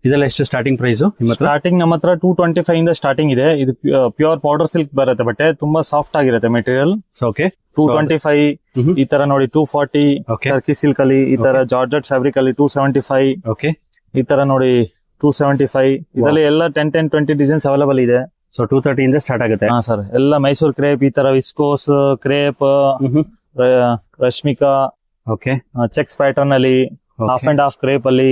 ಇದೆಲ್ಲ ಎಷ್ಟು starting price ನಿಮ್ಮ ಹತ್ರ? ಸ್ಟಾರ್ಟಿಂಗ್ ನಮ್ಮ ಹತ್ರ 225 ಇಂದ ಸ್ಟಾರ್ಟಿಂಗ್ ಇದೆ. ಇದು ಪ್ಯೂರ್ ಪೌಡರ್ ಸಿಲ್ಕ್ ಬರುತ್ತೆ, ಬಟ್ಟೆ ತುಂಬಾ ಸಾಫ್ಟ್ ಆಗಿರುತ್ತೆ ಮೆಟೀರಿಯಲ್. ಓಕೆ 225 ಈ ತರ ನೋಡಿ, 240 ಟರ್ಕಿ ಸಿಲ್ಕ್ ಅಲ್ಲಿ, ಈ ತರ ಜಾರ್ಜೆಟ್ ಫ್ಯಾಬ್ರಿಕ್ ಅಲ್ಲಿ 275. ಓಕೆ ಈ ತರ ನೋಡಿ 275. ಇದರಲ್ಲಿ ಎಲ್ಲ 10-20 ಡಿಸೈನ್ಸ್ ಅವೈಲೇಬಲ್ ಇದೆ. ಸೊ 230 ಇಂದ ಸ್ಟಾರ್ಟ್ ಆಗುತ್ತೆ. ಹಾ ಸರ್, ಎಲ್ಲ ಮೈಸೂರ್ ಕ್ರೇಪ್, ಈ ತರ viscose crepe, Rashmika, okay cheques pattern ಅಲ್ಲಿ, ಹಾಫ್ ಅಂಡ್ ಹಾಫ್ ಕ್ರೇಪ್ ಅಲ್ಲಿ,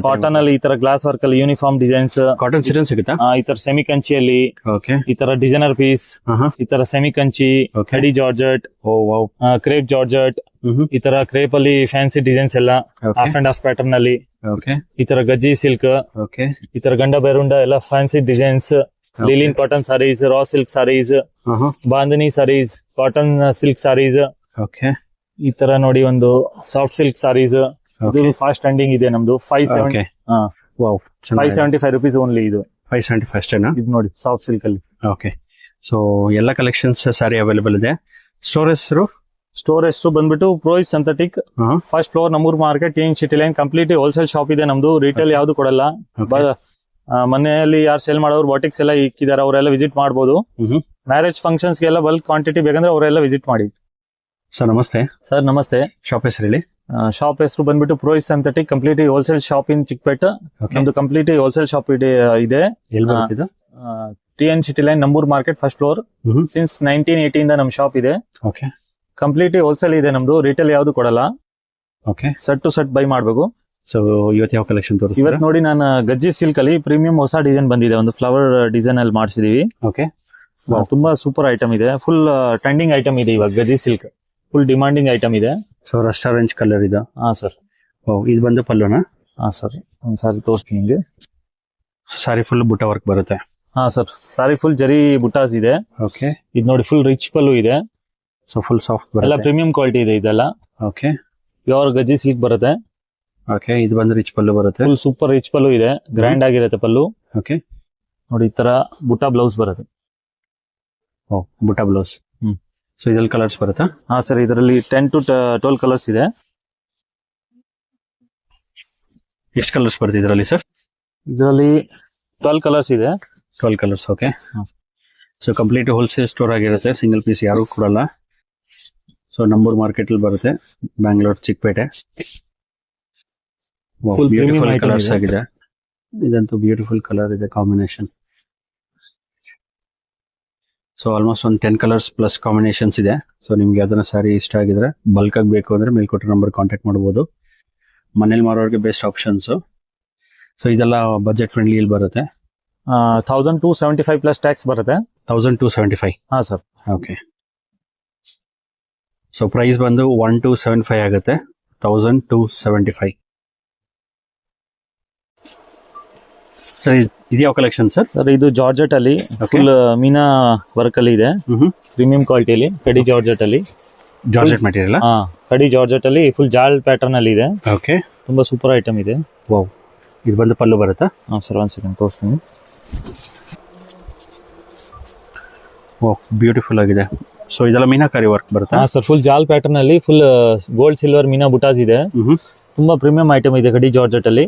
ಕಾಟನ್ ಅಲ್ಲಿ ಈ ತರ ಗ್ಲಾಸ್ ವರ್ಕ್ ಅಲ್ಲಿ ಯೂನಿಫಾರ್ಮ್ ಡಿಸೈನ್ಸ್, ಕಾಟನ್ ಸಿಟನ್ ಸಿಗುತ್ತಾ? ಈ ತರ ಸೆಮಿ ಕಂಚಿಯಲ್ಲಿ, ಓಕೆ ಈ ತರ ಡಿಸೈನರ್ ಪೀಸ್, ಈ ತರ ಸೆಮಿ ಕಂಚಿ, ಕಡಿ ಜಾರ್ಜೆಟ್, ಕ್ರೇಪ್ ಜಾರ್ಜೆಟ್, ಈ ತರ ಕ್ರೇಪ್ ಅಲ್ಲಿ ಫ್ಯಾನ್ಸಿ ಡಿಸೈನ್ಸ್ ಎಲ್ಲ ಹಾಫ್ ಅಂಡ್ ಹಾಫ್ ಪ್ಯಾಟರ್ನ್ ಅಲ್ಲಿ, ಈ ತರ ಗಜ್ಜಿ ಸಿಲ್ಕ್, ಈ ತರ ಗಂಡ ಬೆರುಂಡ ಎಲ್ಲ fancy designs, linen cotton saris, raw silk saris, bandhani saris, cotton silk saris, ಈ ತರ ನೋಡಿ ಒಂದು ಸಾಫ್ಟ್ ಸಿಲ್ಕ್ ಸಾರೀಸ್. ಇದು ಫಾಸ್ಟ್ ಟ್ರೆಂಡಿಂಗ್ ಇದೆ ನಮ್ದು. 575 rupees ಓನ್ಲಿ. ಇದು 575 ಅಷ್ಟೇನಾ? ಇದು ನೋಡಿ ಸಾಫ್ಟ್ ಸಿಲ್ಕ್ ಅಲ್ಲಿ. ಓಕೆ, ಸೊ ಎಲ್ಲ ಕಲೆಕ್ಷನ್ಸ್ ಸಾರಿ ಅವೈಲೇಬಲ್ ಇದೆ. ಸ್ಟೋರ್ ಹೆಸರು ಬಂದ್ಬಿಟ್ಟು ಪ್ರೋಯಿಸ್ ಸಿಂಥೆಟಿಕ್, ಫಸ್ಟ್ ಫ್ಲೋರ್, ನಮ್ಮೂರ್ market, TN city line. Complete wholesale shop ಇದೆ ನಮ್ದು. ರಿಟೇಲ್ ಯಾವ್ದು ಕೊಡಲ್ಲ. ಮನೆಯಲ್ಲಿ ಯಾರು ಸೇಲ್ ಮಾಡೋರು ಬಾಟಿಕ್ಸ್ ಎಲ್ಲ ಇಕ್ಕಿದಾರೆ, ಅವರೆಲ್ಲ ವಿಸಿಟ್ ಮಾಡಬಹುದು. ಮ್ಯಾರೇಜ್ ಫಂಕ್ಷನ್ಸ್ ಗೆಲ್ಲ ಬಲ್ಕ್ ಕ್ವಾಂಟಿಟಿ ಬೇಕಂದ್ರೆ ಅವರೆಲ್ಲ ವಿಸಿಟ್ ಮಾಡಿ. ಸರ್ ನಮಸ್ತೆ. ಸರ್ ನಮಸ್ತೆ. ಶಾಪ್ ಹೆಸರು ಹೇಳಿ. ಶಾಪ್ ಹೆಸರು ಬಂದ್ಬಿಟ್ಟು ಪ್ರೋಯಿಸ್ synthetic, complete wholesale shop in Chickpet. ನಮ್ದು ಕಂಪ್ಲೀಟ್ ಹೋಲ್ಸೇಲ್ ಶಾಪ್ ಇದೆ. ಟಿಎನ್ ಸಿಟಿ ಲೈನ್, ನಮ್ಮೂರ್ ಮಾರ್ಕೆಟ್, ಫಸ್ಟ್ ಫ್ಲೋರ್. ಸಿನ್ಸ್ 1980 ಇಂದ ನಮ್ ಶಾಪ್ ಇದೆ. ಕಂಪ್ಲೀಟ್ ಹೋಲ್ಸೇಲ್ ಇದೆ ನಮ್ದು. ರಿಟೇಲ್ ಯಾವ್ದು ಕೊಡಲ್ಲ. ಸೆಟ್ ಟು ಸೆಟ್ ಬೈ ಮಾಡ್ಬೇಕು. ಸೊ ಇವತ್ತು ಯಾವ ಕಲೆಕ್ಷನ್ ತೋರಿಸ್ತೀರಾ? ಇವತ್ತು ನೋಡಿ, ನಾನು ಗಜ್ಜಿ ಸಿಲ್ಕ್ ಅಲ್ಲಿ ಪ್ರೀಮಿಯಂ ಹೊಸ ಡಿಸೈನ್ ಬಂದಿದೆ, ಒಂದು ಫ್ಲವರ್ ಡಿಸೈನ್ ಅಲ್ಲಿ ಮಾಡಿಸಿದೀವಿ. ತುಂಬಾ ಸೂಪರ್ ಐಟಮ್ ಇದೆ. ಫುಲ್ ಟ್ರೆಂಡಿಂಗ್ ಐಟಮ್ ಇದೆ ಇವಾಗ. ಗಜ್ಜಿ ಸಿಲ್ಕ್ ಫುಲ್ ಡಿಮಾಂಡಿಂಗ್ ಐಟಮ್ ಇದೆ. ಸೊ ರೆಸ್ಟೋರೆಂಟ್ ಕಲರ್ ಇದೆ. ಹಾ ಸರ್. ಇದು ಬಂದು ಪಲ್ಲುನಾ? ಹಾ ಸರ್, ಒಂದ್ ಸಾರಿ ತೋರಿಸ್ತೀನಿ ನಿಮ್ಗೆ. ಸಾರಿ ಫುಲ್ ಬುಟ್ಟ ವರ್ಕ್ ಬರುತ್ತೆ. ಹಾ ಸರ್, ಸಾರಿ ಫುಲ್ ಜರಿ ಬುಟ್ಟಾಸ್ ಇದೆ. ಓಕೆ, ಇದು ನೋಡಿ ಫುಲ್ ರಿಚ್ ಪಲ್ಲು ಇದೆ. ಸೊ ಫುಲ್ ಸಾಫ್ಟ್ ಬರುತ್ತೆ. ಎಲ್ಲ ಪ್ರೀಮಿಯಂ ಕ್ವಾಲಿಟಿ ಇದೆ ಇದೆಲ್ಲ. ಓಕೆ, ಪ್ಯೂರ್ ಗಜ್ಜಿ ಸಿಲ್ಕ್ ಬರುತ್ತೆ. ಓಕೆ, ಇದು ಬಂದು ರಿಚ್ ಪಲ್ಲು ಬರುತ್ತೆ. ಫುಲ್ ಸೂಪರ್ ರಿಚ್ ಪಲ್ಲು ಇದೆ, ಗ್ರ್ಯಾಂಡ್ ಆಗಿರುತ್ತೆ ಪಲ್ಲು. ಓಕೆ, ನೋಡಿ ಈ ತರ ಬುಟ್ಟ ಬ್ಲೌಸ್ ಬರುತ್ತೆ. ಬುಟ್ಟ ಬ್ಲೌಸ್. ಸೊ ಇದ್ರಲ್ಲಿ ಕಲರ್ಸ್ ಬರುತ್ತಾ? ಹಾ ಸರ್, ಇದರಲ್ಲಿ 10 to 12 ಕಲರ್ಸ್ ಇದೆ. ಎಷ್ಟು ಕಲರ್ಸ್ ಬರುತ್ತೆ ಇದರಲ್ಲಿ ಸರ್? ಇದರಲ್ಲಿ 12 ಕಲರ್ಸ್ ಇದೆ. 12 colours. Okay, so complete wholesale store ಆಗಿರುತ್ತೆ. ಸಿಂಗಲ್ ಪೀಸ್ ಯಾರು ಕೊಡಲ್ಲ. ಸೊ ನಮ್ಮೂರ್ ಮಾರ್ಕೆಟ್ ಅಲ್ಲಿ ಬರುತ್ತೆ, ಬ್ಯಾಂಗ್ಳೂರ್ ಚಿಕ್ಕಪೇಟೆ. ಬ್ಯೂಟಿಫುಲ್ ಕಲರ್ಸ್ ಆಗಿದೆ. ಇದಂತೂ ಬ್ಯೂಟಿಫುಲ್ ಕಲರ್ ಇದೆ, ಕಾಂಬಿನೇಷನ್. ಸೊ ಆಲ್ಮೋಸ್ಟ್ ಒಂದು 10 ಕಲರ್ಸ್ ಪ್ಲಸ್ ಕಾಂಬಿನೇಷನ್ಸ್ ಇದೆ. ಸೊ ನಿಮ್ಗೆ ಯಾವ್ದನ್ನ ಸಾರಿ ಇಷ್ಟ ಆಗಿದ್ರೆ ಬಲ್ಕ್ ಆಗಿ ಬೇಕು ಅಂದ್ರೆ ಮೇಲ್ಕೊಟ್ಟ ನಂಬರ್ ಕಾಂಟ್ಯಾಕ್ಟ್ ಮಾಡಬಹುದು. ಮನೇಲಿ ಮಾರೋರಿಗೆ ಬೆಸ್ಟ್ ಆಪ್ಷನ್ಸ್. ಸೊ ಇದೆಲ್ಲ ಬಜೆಟ್ ಫ್ರೆಂಡ್ಲಿ ಇಲ್ಲಿ ಬರುತ್ತೆ. 1275 ಪ್ಲಸ್ ಟ್ಯಾಕ್ಸ್ ಬರುತ್ತೆ. 1275. ಹಾ ಸರ್. ಓಕೆ, ಸೊ ಪ್ರೈಸ್ ಬಂದು 1275 ಆಗುತ್ತೆ. 1275. ಸರ್ ಇದು ಯಾವ ಕಲೆಕ್ಷನ್ ಸರ್? ಸರ್ ಇದು ಜಾರ್ಜೆಟ್ ಅಲ್ಲಿ ಫುಲ್ ಮೀನಾ ವರ್ಕ್ ಅಲ್ಲಿ ಇದೆ. ಪ್ರೀಮಿಯಂ ಕ್ವಾಲಿಟಿಯಲ್ಲಿ ಕಡಿ ಜಾರ್ಜೆಟ್ ಅಲ್ಲಿ. Georgette material. ಹಾ, ಕಡಿ ಜಾರ್ಜೆಟ್ ಅಲ್ಲಿ ಫುಲ್ ಜಾಲ್ ಪ್ಯಾಟರ್ನ್ ಅಲ್ಲಿ ಇದೆ. ಓಕೆ, ತುಂಬಾ ಸೂಪರ್ ಐಟಮ್ ಇದೆ. ವಾವ್, ಇದು ಬಂದು ಪಲ್ಲು ಬರುತ್ತಾ? ಹಾ ಸರ್, ಒಂದ್ ಸೆಕೆಂಡ್ ತೋರಿಸ್ತೀನಿ. ವಾವ್, ಬ್ಯೂಟಿಫುಲ್ ಆಗಿದೆ. ಸೊ ಇದೆಲ್ಲ ಮೀನಾಕಾರಿ ವರ್ಕ್ ಬರುತ್ತಾ? ಹಾ ಸರ್, ಫುಲ್ ಜಾಲ್ ಪ್ಯಾಟರ್ನ್ ಅಲ್ಲಿ ಫುಲ್ ಗೋಲ್ಡ್ ಸಿಲ್ವರ್ ಮೀನಾ ಬುಟಾಸ್ ಇದೆ. ತುಂಬಾ ಪ್ರೀಮಿಯಂ ಐಟಮ್ ಇದೆ ಕಡಿ ಜಾರ್ಜೆಟ್ ಅಲ್ಲಿ.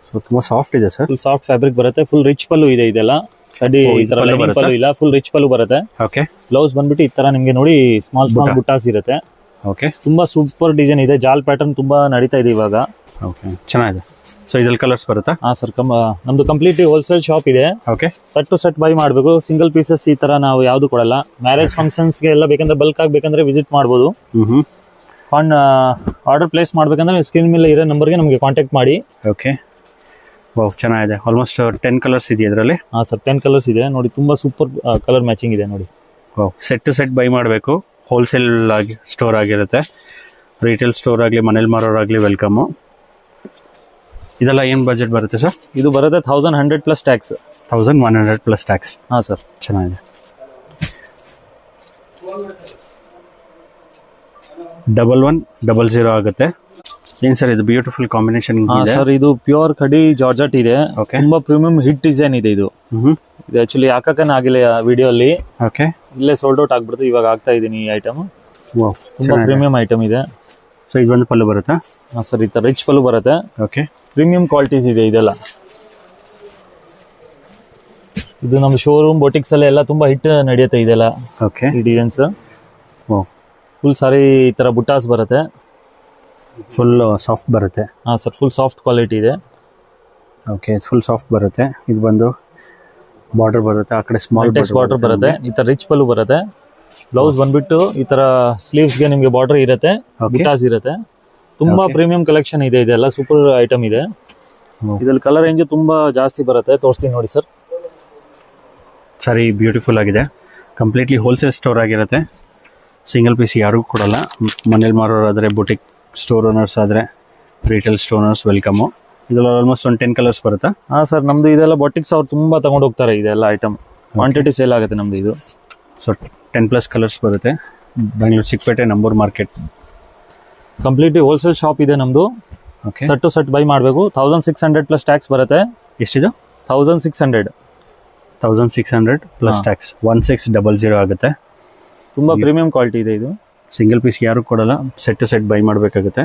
ಸೊ ತುಂಬಾ ಸಾಫ್ಟ್ ಇದೆ ಸರ್. ಫುಲ್ ಸಾಫ್ಟ್ ಫ್ಯಾಬ್ರಿಕ್ ಬರುತ್ತೆ. ಫುಲ್ ರಿಚ್ ಪಲ್ಲು ಇದೆ. ಇದೆಲ್ಲ ಕಡಿ ಈ ತರ ಪಲ್ಲು ಇಲ್ಲ, ಫುಲ್ ರಿಚ್ ಪಲ್ಲು ಬರುತ್ತೆ. ಓಕೆ, ಬ್ಲೌಸ್ ಬಂದ್ಬಿಟ್ಟು ಈ ತರ ನಿಮ್ಗೆ ನೋಡಿ ಸ್ಮಾಲ್ ಬುಟ್ಟಾಸ್ ಇರುತ್ತೆ. ಓಕೆ, ತುಂಬಾ ಸೂಪರ್ ಡಿಸೈನ್ ಇದೆ. ಜಾಲ್ ಪ್ಯಾಟರ್ನ್ ತುಂಬಾ ನಡೀತಾ ಇದೆ ಇವಾಗ. ಓಕೆ, ಚೆನ್ನಾಗಿದೆ. ಸೊ ಇದ್ರಲ್ಲಿ ಕಲರ್ಸ್ ಬರುತ್ತಾ? ಹಾ ಸರ್, ನಮ್ದು ಕಂಪ್ಲೀಟ್ ಹೋಲ್ಸೇಲ್ ಶಾಪ್ ಇದೆ. Okay, set to set buy ಮಾಡ್ಬೇಕು. ಸಿಂಗಲ್ ಪೀಸಸ್ ಈ ತರ ನಾವು ಯಾವ್ದು ಕೊಡಲ್ಲ. ಮ್ಯಾರೇಜ್ ಫಂಕ್ಷನ್ಸ್ ಗೆ ಎಲ್ಲ ಬೇಕಂದ್ರೆ ಬಲ್ಕ್ ಆಗ್ಬೇಕಂದ್ರೆ ವಿಸಿಟ್ ಮಾಡಬಹುದು. ಆರ್ಡರ್ ಪ್ಲೇಸ್ ಮಾಡ್ಬೇಕಂದ್ರೆ ಸ್ಕ್ರೀನ್ ಮೇಲೆ ಇರೋ ನಂಬರ್ಗೆ ನಮಗೆ ಕಾಂಟ್ಯಾಕ್ಟ್ ಮಾಡಿ. ಓಕೆ, ವಾವ್, ಚೆನ್ನಾಗಿದೆ. ಆಲ್ಮೋಸ್ಟ್ 10 ಕಲರ್ಸ್ ಇದೆ ಇದರಲ್ಲಿ. ಹಾ ಸರ್, 10 ಕಲರ್ಸ್ ಇದೆ ನೋಡಿ. ತುಂಬಾ ಸೂಪರ್ ಕಲರ್ ಮ್ಯಾಚಿಂಗ್ ಇದೆ ನೋಡಿ. Wow, set to set buy ಮಾಡಬೇಕು. ಹೋಲ್ಸೇಲ್ ಆಗಿ ಸ್ಟೋರ್ ಆಗಿರುತ್ತೆ. ರಿಟೇಲ್ ಸ್ಟೋರ್ ಆಗಲಿ ಮನೇಲಿ ಮಾರೋರಾಗ್ಲಿ ವೆಲ್ಕಮ್. ಇದೆಲ್ಲ ಏನ್ ಬಜೆಟ್ ಬರುತ್ತೆ ಸರ್? ಇದು ಬರುತ್ತೆ 1100 ಪ್ಲಸ್ ಟ್ಯಾಕ್ಸ್. 1100 plus tax. ಹಾ ಸರ್, ಚೆನ್ನಾಗಿದೆ. 1100 ಆಗುತ್ತೆ. ಏನ್ ಸರ್ ಇದು ಬ್ಯೂಟಿಫುಲ್ ಕಾಂಬಿನೇಷನ್ ಇದೆ ಸರ್. ಇದು ಪ್ಯೂರ್ ಕಡಿ ಜಾರ್ಜೆಟ್ ಇದೆ. ತುಂಬಾ ಪ್ರೀಮಿಯಂ ಹಿಟ್ ಡಿಸೈನ್ ಇದೆ ಇದು. ಇದು ಆಕ್ಚುಲಿ ಹಾಕಕ್ಕೇನೆ ಆಗಿಲ್ಲ ವಿಡಿಯೋ ಅಲ್ಲಿ. ಓಕೆ, ಇಲ್ಲೇ ಸೋಲ್ಡ್ ಔಟ್ ಆಗ್ಬಿಡ್ತು. ಇವಾಗ ಆಗ್ತಾ ಇದೀನಿ ಈ ಐಟಮ್. ತುಂಬಾ ಪ್ರೀಮಿಯಂ ಐಟಮ್ ಇದೆ. ಸೊ ಇದು ಒಂದು ಪಲ್ಲು ಬರುತ್ತಾ? ಸರ್ ಈ ತರ ರಿಚ್ ಪಲ್ಲು ಬರುತ್ತೆ. ಓಕೆ. ಪ್ರೀಮಿಯಂ ಕ್ವಾಲಿಟೀಸ್ ಇದೆ ಇದೆಲ್ಲ. ಇದು ನಮ್ಮ ಶೋರೂಮ್ ಬೊಟಿಕ್ಸ್ ಅಲ್ಲಿ ಎಲ್ಲ ತುಂಬಾ ಹಿಟ್ ನಡೆಯುತ್ತೆ ಇದೆಲ್ಲ. ಓಕೆ. ಈ ಡಿಸೈನ್ಸ್ ಓ, ಫುಲ್ ಸಾರಿ ಈ ತರ ಬುಟ್ಟಾಸ್ ಬರುತ್ತೆ. ಫುಲ್ ಸಾಫ್ಟ್ ಬರುತ್ತೆ. ಹಾ ಸರ್, ಫುಲ್ ಸಾಫ್ಟ್ ಕ್ವಾಲಿಟಿ ಇದೆ. ಓಕೆ, ಫುಲ್ ಸಾಫ್ಟ್ ಬರುತ್ತೆ. ಇದು ಬಂದು ಬಾರ್ಡರ್ ಬರುತ್ತೆ, ಆ ಕಡೆ ಸ್ಮಾಲ್ ಟೆಕ್ಸ್ ಬಾರ್ಡರ್ ಬರುತ್ತೆ. ಈ ತರ ರಿಚ್ ಪಲ್ಲು ಬರುತ್ತೆ. ಬ್ಲೌಸ್ ಬಂದ್ಬಿಟ್ಟು ಈ ತರ ಸ್ಲೀವ್ಸ್ ಗೆ ನಿಮ್ಗೆ ಬಾರ್ಡರ್ ಇರುತ್ತೆ, Okay. ಬುಟಾಸ್ ಇರುತ್ತೆ. ತುಂಬಾ Okay. ಪ್ರೀಮಿಯಂ ಕಲೆಕ್ಷನ್ ಇದೆ, ಇದೆಲ್ಲ ಸೂಪರ್ ಐಟಮ್ ಇದೆ. ಇದ್ರಲ್ಲಿ ಕಲರ್ ರೇಂಜ್ ತುಂಬಾ ಜಾಸ್ತಿ ಬರುತ್ತೆ, ತೋರಿಸ್ತೀನಿ ನೋಡಿ ಸರ್. ಸರಿ, ಬ್ಯೂಟಿಫುಲ್ ಆಗಿದೆ. ಕಂಪ್ಲೀಟ್ಲಿ ಹೋಲ್ಸೇಲ್ ಸ್ಟೋರ್ ಆಗಿರುತ್ತೆ. ಸಿಂಗಲ್ ಪೀಸ್ ಯಾರಿಗೂ ಕೊಡಲ್ಲ. ಮನೇಲಿ ಮಾರೋರಾದರೆ, ಬುಟಿಕ್ ಸ್ಟೋರ್ ಓನರ್ಸ್ ಆದರೆ, ರಿಟೇಲ್ ಸ್ಟೋರ್ ಓನರ್ಸ್ ವೆಲ್ಕಮ್ಮು. ಇದರಲ್ಲಿ ಆಲ್ಮೋಸ್ಟ್ ಒಂದು 10 ಕಲರ್ಸ್ ಬರುತ್ತಾ? ಹಾ ಸರ್, ನಮ್ದು ಇದೆಲ್ಲ ಬೊಟಿಕ್ಸ್ ಅವ್ರು ತುಂಬಾ ತಗೊಂಡು ಹೋಗ್ತಾರೆ ಇದೆಲ್ಲ ಐಟಮ್. ಕ್ವಾಂಟಿಟಿ ಸೇಲ್ ಆಗುತ್ತೆ ನಮ್ದು ಇದು. ಸೊ 10+ ಕಲರ್ಸ್ ಬರುತ್ತೆ. Bengaluru Chickpete Nambur market. Completely wholesale shop ಇದೆ ನಮ್ದು. Okay. Set to set buy ಮಾಡಬೇಕು. 1600 ಪ್ಲಸ್ ಟ್ಯಾಕ್ಸ್ ಬರುತ್ತೆ. ಎಷ್ಟಿದು? 1600. 1600 ಪ್ಲಸ್ ಹಾ. ಟ್ಯಾಕ್ಸ್ 1600 ಆಗುತ್ತೆ. ತುಂಬಾ ಪ್ರೀಮಿಯಂ ಕ್ವಾಲಿಟಿ ಇದೆ ಇದು. ಸಿಂಗಲ್ ಪೀಸ್ ಯಾರು ಕೊಡಲ್ಲ, ಸೆಟ್ ಟು ಸೆಟ್ ಬೈ ಮಾಡಬೇಕಾಗುತ್ತೆ.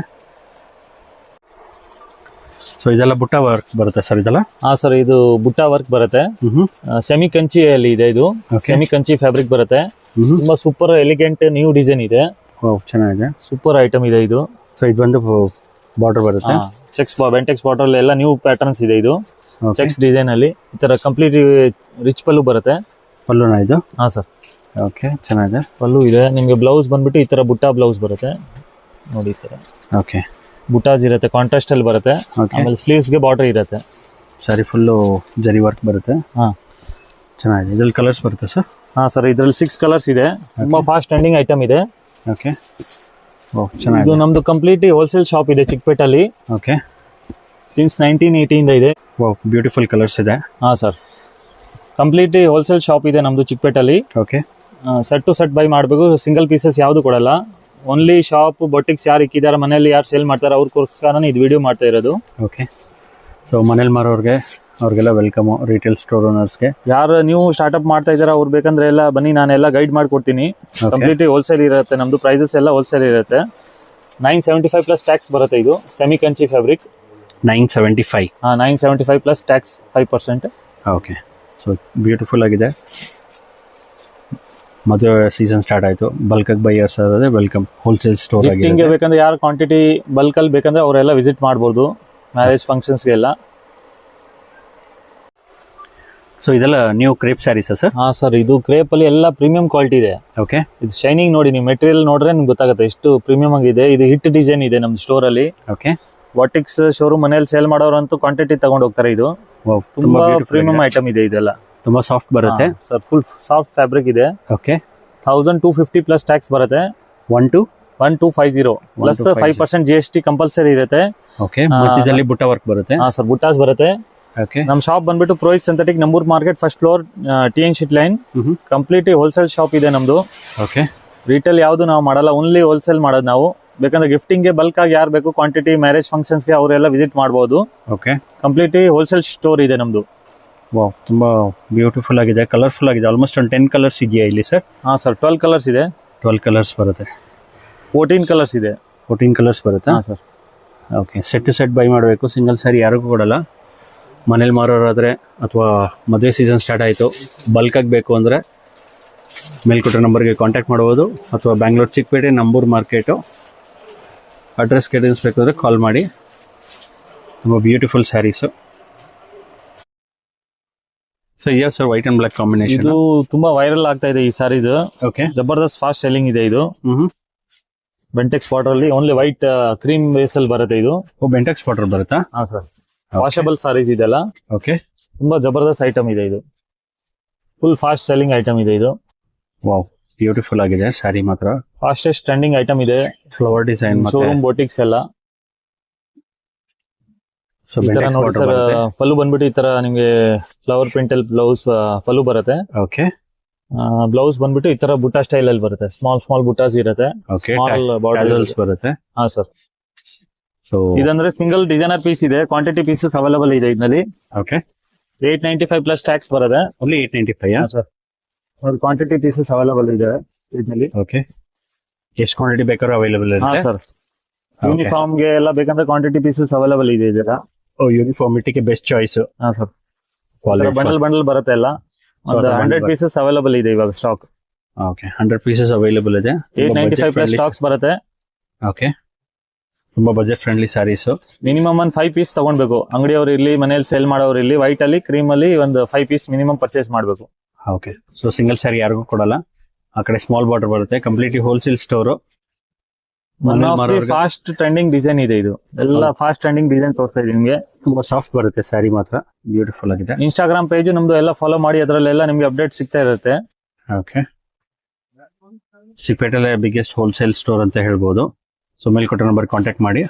ಸೊ ಇದೆಲ್ಲ ಬುಟ್ಟ ವರ್ಕ್ ಬರುತ್ತೆ ಸರ್ ಇದೆಲ್ಲ? ಹಾ ಸರ್, ಇದು ಬುಟ್ಟ ವರ್ಕ್ ಬರುತ್ತೆ. ಸೆಮಿ ಕಂಚಿಯಲ್ಲಿ ಇದೆ ಇದು. Okay. ಸೆಮಿ ಕಂಚಿ ಫ್ಯಾಬ್ರಿಕ್ ಬರುತ್ತೆ. ತುಂಬಾ ಸೂಪರ್ ಎಲಿಗೆಂಟ್ ನ್ಯೂ ಡಿಸೈನ್ ಇದೆ. ಚೆನ್ನಾಗಿದೆ. ಸೂಪರ್ ಐಟಮ್ ಇದೆ ಇದು. ಸೊ ಇದು ಒಂದು ಬಾರ್ಡರ್ ಬರುತ್ತೆ. ಚೆಕ್ಸ್ ಬೆಂಟೆಕ್ಸ್ ಬಾರ್ಡರ್ ಎಲ್ಲ ನ್ಯೂ ಪ್ಯಾಟರ್ನ್ಸ್ ಇದೆ ಇದು. Okay. ಚೆಕ್ಸ್ ಡಿಸೈನ್ ಅಲ್ಲಿ ಈ ತರ ಕಂಪ್ಲೀಟ್ ರಿಚ್ ಪಲ್ಲು ಬರುತ್ತೆ. ಪಲ್ಲುನಾ ಇದು? ಹಾ ಸರ್, ಓಕೆ, ಚೆನ್ನಾಗಿದೆ. ಪಲ್ಲು ಇದೆ. ನಿಮ್ಗೆ ಬ್ಲೌಸ್ ಬಂದ್ಬಿಟ್ಟು ಈ ತರ ಬುಟ್ಟ ಬ್ಲೌಸ್ ಬರುತ್ತೆ ನೋಡಿ. ಈ ತರ ಓಕೆ. ಬುಟಾಸ್ ಇರುತ್ತೆ, ಕಾಂಟ್ರಾಸ್ಟ್ ಅಲ್ಲಿ ಬರುತ್ತೆ. Okay. ಆಮೇಲೆ ಸ್ಲೀವ್ಸ್ ಗೆ ಬಾರ್ಡರ್ ಇರುತ್ತೆ. ಸರಿ, ಫುಲ್ಲು ಜರಿ ವರ್ಕ್ ಬರುತ್ತೆ. ಹಾ ಚೆನ್ನಾಗಿದೆ. ಇದ್ರಲ್ಲಿ ಕಲರ್ಸ್ ಬರುತ್ತೆ ಸರ್? ಹಾ ಸರ್, ಇದ್ರಲ್ಲಿ 6 ಕಲರ್ಸ್ ಇದೆ. ತುಂಬಾ ಫಾಸ್ಟ್ ಟ್ರೆಂಡಿಂಗ್ ಐಟಮ್ ಇದೆ. ಓಕೆ. ಓ, ಇದು ಚೆನ್ನಾಗಿದೆ. ನಮ್ದು ಕಂಪ್ಲೀಟ್ ಹೋಲ್ಸೇಲ್ ಶಾಪ್ ಇದೆ ಚಿಕ್ಕಪೇಟಲ್ಲಿ. ಓಕೆ. ಸಿನ್ಸ್ 1980 ಇಂದ ಇದೆ. ಓ, ಬ್ಯೂಟಿಫುಲ್ ಕಲರ್ಸ್ ಇದೆ. ಹಾ ಸರ್, ಕಂಪ್ಲೀಟ್ ಹೋಲ್ಸೇಲ್ ಶಾಪ್ ಇದೆ ನಮ್ದು ಚಿಕ್ಕಪೇಟಲ್ಲಿ. Okay. Set to set buy ಮಾಡಬೇಕು. ಸಿಂಗಲ್ ಪೀಸಸ್ ಯಾವುದು ಕೊಡಲ್ಲ. ಓನ್ಲಿ ಶಾಪ್ ಬೊಟಿಕ್ಸ್ ಯಾರು ಇಕ್ಕಿದ್ದಾರೆ, ಮನೆಯಲ್ಲಿ ಯಾರು ಸೇಲ್ ಮಾಡ್ತಾರೆ ಅವ್ರಿಗೋಸ್ಕರ ಇದು ವಿಡಿಯೋ ಮಾಡ್ತಾ ಇರೋದು. ಓಕೆ. ಸೊ ಮನೇಲಿ ಮಾರೋರಿಗೆ ಅವ್ರಿಗೆಲ್ಲ ವೆಲ್ಕಮು. ರಿಟೇಲ್ ಸ್ಟೋರ್ ಓನರ್ಸ್ಗೆ ಯಾರು ನೀವು ಸ್ಟಾರ್ಟ್ಅಪ್ ಮಾಡ್ತಾ ಇದ್ದಾರೆ ಅವ್ರು ಬೇಕಂದ್ರೆ ಎಲ್ಲ ಬನ್ನಿ, ನಾನೆಲ್ಲ ಗೈಡ್ ಮಾಡ್ಕೊಡ್ತೀನಿ. ಕಂಪ್ಲೀಟ್ಲಿ ಹೋಲ್ಸೇಲ್ ಇರುತ್ತೆ ನಮ್ದು. ಪ್ರೈಸಸ್ ಎಲ್ಲ ಹೋಲ್ಸೇಲ್ ಇರುತ್ತೆ. 975 ಪ್ಲಸ್ ಟ್ಯಾಕ್ಸ್ ಬರುತ್ತೆ. ಇದು semi Kanchi fabric. 975. 975 plus tax 5%. Okay. So beautiful ಆಗಿದೆ. ಮದುವೆ ಸೀಸನ್ ಸ್ಟಾರ್ಟ್ ಆಯಿತು. ಬಲ್ಕಾಗಿ ಬೈಯರ್ಸ್ ಆದರೆ ವೆಲ್ಕಮ್. ಹೋಲ್ಸೇಲ್ ಸ್ಟೋರ್ ಗಿಫ್ಟಿಂಗ್ ಆಗಿದೆ. ಬೇಕಂದ್ರೆ ಯಾರು ಕ್ವಾಂಟಿಟಿ ಬಲ್ಕಲ್ಲಿ ಬೇಕಂದ್ರೆ ಅವರೆಲ್ಲ ವಿಸಿಟ್ ಮಾಡ್ಬೋದು ಮ್ಯಾರೇಜ್ ಫಂಕ್ಷನ್ಸ್ಗೆಲ್ಲ. ಸೊ ಇದೆಲ್ಲ ನ್ಯೂ ಕ್ರೇಪ್ ಸ್ಯಾರೀಸಾ ಸರ್? ಹಾ ಸರ್, ಇದು ಕ್ರೇಪ್ ಅಲ್ಲಿ ಎಲ್ಲ ಪ್ರೀಮಿಯಂ ಕ್ವಾಲಿಟಿ ಇದೆ. ಓಕೆ. ಇದು ಶೈನಿಂಗ್ ನೋಡಿ, ನೀವು ಮೆಟೀರಿಯಲ್ ನೋಡ್ರೆ ನಿಮ್ಗೆ ಗೊತ್ತಾಗುತ್ತೆ ಎಷ್ಟು ಪ್ರೀಮಿಯಂ ಆಗಿದೆ. ಇದು ಹಿಟ್ ಡಿಸೈನ್ ಇದೆ ನಮ್ಮ ಸ್ಟೋರ್ ಅಲ್ಲಿ. ಓಕೆ. ಬಾಟಿಕ್ಸ್ ಶೋರೂಮ್ ಮನೇಲಿ ಸೇಲ್ ಮಾಡೋರಂತೂ ಕ್ವಾಂಟಿಟಿ ತಗೊಂಡು ಹೋಗ್ತಾರೆ. ಇದು ತುಂಬಾ ಪ್ರೀಮಿಯಂ ಐಟಮ್ ಇದೆ. ಇದೆಲ್ಲ ತುಂಬಾ ಸಾಫ್ಟ್ ಬರುತ್ತೆ ಸರ್. ಫುಲ್ ಸಾಫ್ಟ್ ಫ್ಯಾಬ್ರಿಕ್ ಇದೆ. ಓಕೆ. 1250 ಪ್ಲಸ್ ಟ್ಯಾಕ್ಸ್ ಬರುತ್ತೆ. 1250 ಪ್ಲಸ್ 5% GST ಕಂಪಲ್ಸರಿ ಇರುತ್ತೆ. ಓಕೆ. ಮಧ್ಯದಲ್ಲಿ ಬುಟ್ಟ ವರ್ಕ್ ಬರುತ್ತೆ. ಹಾ ಸರ್, ಬುಟ್ಟಾಸ್ ಬರುತ್ತೆ. ಓಕೆ. ನಮ್ಮ ಶಾಪ್ ಬಂದ್ಬಿಟ್ಟು ಪ್ರೋಯಿಸ್ synthetic Nambur market first floor, TN ಶೀಟ್ ಲೈನ್. ಕಂಪ್ಲೀಟ್ ಹೋಲ್ಸೇಲ್ ಶಾಪ್ ಇದೆ ನಮ್ದು. ಓಕೆ. ರಿಟೇಲ್ ಯಾವುದು ನಾವು ಮಾಡಲ್ಲ, ಓನ್ಲಿ ಹೋಲ್ಸೇಲ್ ಮಾಡೋದು ನಾವು. ಬೇಕಂದ್ರೆ ಗಿಫ್ಟಿಂಗ್ ಗೆ ಬಲ್ಕ್ ಆಗಿ ಯಾರು ಬೇಕು ಕ್ವಾಂಟಿಟಿ ಮ್ಯಾರೇಜ್ ಫಂಕ್ಷನ್ಸ್ ಗೆ ಅವರೆಲ್ಲ ವಿಸಿಟ್ ಮಾಡಬಹುದು. ಓಕೆ. ಕಂಪ್ಲೀಟ್ ಹೋಲ್ಸೇಲ್ ಸ್ಟೋರ್ ಇದೆ ನಮ್ದು. ವಾವ್, ತುಂಬಾ ಬ್ಯೂಟಿಫುಲ್ ಆಗಿದೆ, ಕಲರ್ಫುಲ್ ಆಗಿದೆ. ಆಲ್ಮೋಸ್ಟ್ ಒಂದು 10 ಕಲರ್ಸ್ ಇದೆಯಾ ಇಲ್ಲಿ ಸರ್? ಹಾ ಸರ್, 12 ಕಲರ್ಸ್ ಇದೆ. 12 ಕಲರ್ಸ್ ಬರುತ್ತೆ. 14 ಕಲರ್ಸ್ ಇದೆ. 14 ಕಲರ್ಸ್ ಬರುತ್ತಾ? ಹಾ sir. Okay. Set to set buy ಮಾಡಬೇಕು. ಸಿಂಗಲ್ ಸ್ಯಾರಿ ಯಾರಿಗೂ ಕೊಡಲ್ಲ. ಮನೇಲಿ ಮಾರೋರಾದರೆ ಅಥವಾ ಮದುವೆ ಸೀಸನ್ ಸ್ಟಾರ್ಟ್ ಆಯಿತು, ಬಲ್ಕಾಗಿ ಬೇಕು ಅಂದರೆ ಮೇಲ್ಕೊಟ್ಟಿರೋ ನಂಬರ್ಗೆ ಕಾಂಟ್ಯಾಕ್ಟ್ ಮಾಡ್ಬೋದು. ಅಥವಾ Bangalore Chickpete Nambur market address guidance ಬೇಕು ಅಂದರೆ ಕಾಲ್ ಮಾಡಿ. ತುಂಬ ಬ್ಯೂಟಿಫುಲ್ ಸ್ಯಾರೀಸು. ಸೊ ಯಾವ sir white and black combination? ಇದು ತುಂಬಾ ವೈರಲ್ ಆಗ್ತಾ ಇದೆ ಈ ಸಾರೀಸ್. ಓಕೆ. ಜಬರ್ದಸ್ತ್ ಫಾಸ್ಟ್ ಸೆಲ್ಲಿಂಗ್ ಇದೆ ಇದು. ಬೆಂಟೆಕ್ಸ್ ಬಾರ್ಡರ್ ಅಲ್ಲಿ ಓನ್ಲಿ ವೈಟ್ ಕ್ರೀಮ್ ಬೇಸ್ ಅಲ್ಲಿ ಬರುತ್ತೆ ಇದು. ಬೆಂಟೆಕ್ಸ್ ಬಾರ್ಡರ್ ಬರುತ್ತಾ? ಹಾ ಸರ್, ವಾಷಬಲ್ ಸಾರೀಸ್ ಇದೆಲ್ಲ. ಓಕೆ. ತುಂಬಾ ಜಬರ್ದಸ್ತ್ ಐಟಮ್ ಇದೆ ಇದು. ಫುಲ್ ಫಾಸ್ಟ್ ಸೆಲ್ಲಿಂಗ್ ಐಟಮ್ ಇದೆ ಇದು. ವಾವ್, ಬ್ಯೂಟಿಫುಲ್ ಆಗಿದೆ ಸ್ಯಾರಿ ಮಾತ್ರ. ಫಾಸ್ಟೆಸ್ಟ್ ಟ್ರೆಂಡಿಂಗ್ ಐಟಮ್ ಇದೆ. ಫ್ಲವರ್ ಡಿಸೈನ್ ಶೋರೂಮ್ ಬೋಟಿಕ್ಸ್ ಎಲ್ಲ. ಸೊ ಈ ತರ ಬೆಂಟೆಕ್ಸ್ ನೋಡಿ ಬಾರ್ಡರ್ ಸರ್, ಬರುತ್ತೆ. ಪಲ್ಲು ಬಂದ್ಬಿಟ್ಟು ಈ ತರ ನಿಮ್ಗೆ ಫ್ಲವರ್ ಪ್ರಿಂಟಲ್ ಬ್ಲೌಸ್ ಪಲ್ಲು ಬರುತ್ತೆ. ಓಕೆ. ಬ್ಲೌಸ್ ಬಂದ್ಬಿಟ್ಟು ಈ ತರ ಬುಟ್ಟ ಸ್ಟೈಲ್ ಅಲ್ಲಿ ಬರುತ್ತೆ. ಸ್ಮಾಲ್ ಬುಟ್ಟಾಸ್ ಇರುತ್ತೆ. ಓಕೆ. ಸ್ಮಾಲ್ ಟ್ಯಾಸಲ್ಸ್ ಬರುತ್ತೆ. ಹಾ ಸರ್. ಸೊ ಇದಂದ್ರೆ ಸಿಂಗಲ್ ಡಿಸೈನರ್ ಪೀಸ್ ಇದೆ. ಕ್ವಾಂಟಿಟಿ ಪೀಸಸ್ ಅವೈಲೇಬಲ್ ಇದೆ ಇದರಲ್ಲಿ. ಓಕೆ. 895 ಪ್ಲಸ್ ಟ್ಯಾಕ್ಸ್ ಬರುತ್ತೆ. Only 895. Sir, quantity pieces available ಇದೆ ಇದರಲ್ಲಿ. ಓಕೆ. ಎಷ್ಟು ಕ್ವಾಂಟಿಟಿ ಬೇಕಾದ್ರೂ ಅವೈಲೇಬಲ್ ಹಾ ಇರುತ್ತೆ. ಸರ್, ಯೂನಿಫಾರ್ಮ್ ಗೆ ಎಲ್ಲ ಬೇಕಂದ್ರೆ ಕ್ವಾಂಟಿಟಿ ಪೀಸಸ್ ಅವೈಲೇಬಲ್ ಇದೆ ಇದೆಲ್ಲ. ಓ ಯೂನಿಫಾರ್ಮಿಟಿಗೆ ಬೆಸ್ಟ್ ಚಾಯ್ಸ್. ಹಾ ಸರ್, ಕ್ವಾಲಿಟಿ ಬಂಡಲ್ ಬರುತ್ತೆ ಎಲ್ಲ. ಒಂದು bundle 100 ಬರುತ್ತೆ. ಪೀಸಸ್ ಅವೈಲೇಬಲ್ ಇದೆ ಇವಾಗ ಸ್ಟಾಕ್. ಓಕೆ 100 ಪೀಸಸ್ ಅವೈಲೇಬಲ್ ಇದೆ. 895 ಪ್ಲಸ್ ಸ್ಟಾಕ್ಸ್ ಬರುತ್ತೆ. ಓಕೆ ತುಂಬಾ ಬಜೆಟ್ ಫ್ರೆಂಡ್ಲಿ ಸ್ಯಾರೀಸ್. ಮಿನಿಮಮ್ ಒಂದು 5 ಪೀಸ್ ತಗೊಳ್ಬೇಕು. ಅಂಗಡಿಯವರು ಇರ್ಲಿ, ಮನೇಲಿ ಸೇಲ್ ಮಾಡೋರು ಇರ್ಲಿ, ವೈಟ್ ಅಲ್ಲಿ ಕ್ರೀಮ್ ಅಲ್ಲಿ ಒಂದು 5 ಪೀಸ್ ಮಿನಿಮಮ್ ಪರ್ಚೇಸ್ ಮಾಡಬೇಕು. ಓಕೆ ಸೊ ಸಿಂಗಲ್ ಸ್ಯಾರಿ ಯಾರಿಗೂ ಕೊಡಲ್ಲ. ಆ ಕಡೆ ಸ್ಮಾಲ್ ಬಾರ್ಡರ್ ಬರುತ್ತೆ. Completely wholesale store. One of the fast trending design ಇದೆ ಇದು. ಎಲ್ಲ ಫಾಸ್ಟ್ ಟ್ರೆಂಡಿಂಗ್ ಡಿಸೈನ್ ತೋರಿಸ್ತಾ ಇದೀನಿ ನಿಮಗೆ. ತುಂಬಾ ಸಾಫ್ಟ್ ಬರುತ್ತೆ ಸ್ಯಾರಿ ಮಾತ್ರ ಬ್ಯೂಟಿಫುಲ್ ಆಗಿದೆ. ಇನ್ಸ್ಟಾಗ್ರಾಮ್ ಪೇಜ್ ನಮ್ದು ಎಲ್ಲ ಫಾಲೋ ಮಾಡಿ, ಅದರಲ್ಲೆಲ್ಲ ನಿಮ್ಗೆ ಅಪ್ಡೇಟ್ ಸಿಗ್ತಾ ಇರುತ್ತೆ. ಓಕೆ ಚಿಕ್ಕಪೇಟೆಲೆ ಬಿಗ್ಗೆಸ್ಟ್ ಹೋಲ್ಸೇಲ್ ಸ್ಟೋರ್ ಅಂತ ಹೇಳ್ಬೋದು. ಸೊ ಮೇಲ್ಕೊಟ್ಟ ನಂಬರ್ ಕಾಂಟ್ಯಾಕ್ಟ್ ಮಾಡಿ.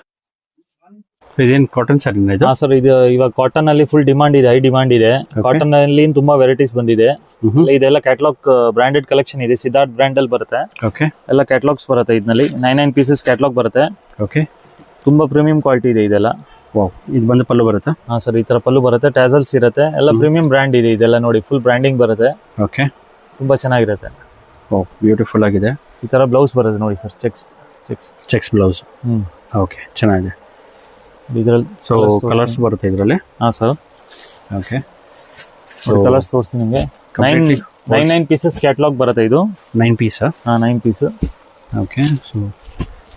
ಇದೇನು ಕಾಟನ್ ಸ್ಯಾರಿನ ಇದು? ಹಾ ಸರ್, ಇದು ಇವಾಗ ಕಾಟನ್ ಅಲ್ಲಿ ಫುಲ್ ಡಿಮಾಂಡ್ ಇದೆ, ಹೈ ಡಿಮಾಂಡ್ ಇದೆ. ಕಾಟನ್ ಅಲ್ಲಿ ತುಂಬಾ ವೆರೈಟೀಸ್ ಬಂದಿದೆ. ಇದೆಲ್ಲ ಕ್ಯಾಟಲಾಗ್ ಬ್ರಾಂಡೆಡ್ ಕಲೆಕ್ಷನ್ ಇದೆ. ಸಿದ್ಧಾರ್ಥ್ ಬ್ರ್ಯಾಂಡ್ ಅಲ್ಲಿ ಬರುತ್ತೆ. ಓಕೆ ಎಲ್ಲ ಕ್ಯಾಟಲಾಗ್ಸ್ ಬರುತ್ತೆ ಇದರಲ್ಲಿ. 99 ಪೀಸಸ್ ಕ್ಯಾಟಲಾಗ್ ಬರುತ್ತೆ. ಓಕೆ ತುಂಬಾ ಪ್ರೀಮಿಯಂ ಕ್ವಾಲಿಟಿ ಇದೆ ಇದೆಲ್ಲ. ವಾವ್ ಇದು ಬಂದು ಪಲ್ಲು ಬರುತ್ತಾ? ಹಾ ಸರ್, ಈ ತರ ಪಲ್ಲು ಬರುತ್ತೆ, ಟ್ಯಾಸಲ್ಸ್ ಇರುತ್ತೆ, ಎಲ್ಲ ಪ್ರೀಮಿಯಂ ಬ್ರ್ಯಾಂಡ್ ಇದೆ ಇದೆಲ್ಲ. ನೋಡಿ ಫುಲ್ ಬ್ರ್ಯಾಂಡಿಂಗ್ ಬರುತ್ತೆ. ಓಕೆ ತುಂಬಾ ಚೆನ್ನಾಗಿರುತ್ತೆ. ಓ ಬ್ಯೂಟಿಫುಲ್ ಆಗಿದೆ. ಈ ತರ ಬ್ಲೌಸ್ ಬರುತ್ತೆ ನೋಡಿ ಸರ್, ಚೆಕ್ಸ್ ಬ್ಲೌಸ್. ಓಕೆ ಚೆನ್ನಾಗಿದೆ. ಇದ್ರಲ್ಲಿ ಸೊ ಕಲರ್ಸ್ ಬರುತ್ತೆ ಇದರಲ್ಲಿ. ಹಾ ಸರ್, ಓಕೆ ಕಲರ್ಸ್ ತೋರಿಸಿ ನಿಮಗೆ. 99 ಪೀಸಸ್ ಕ್ಯಾಟಲಾಗ್ ಬರುತ್ತೆ ಇದು. 9 ಪೀಸ್. ಹಾ 9 ಪೀಸ್. ಓಕೆ ಸೊ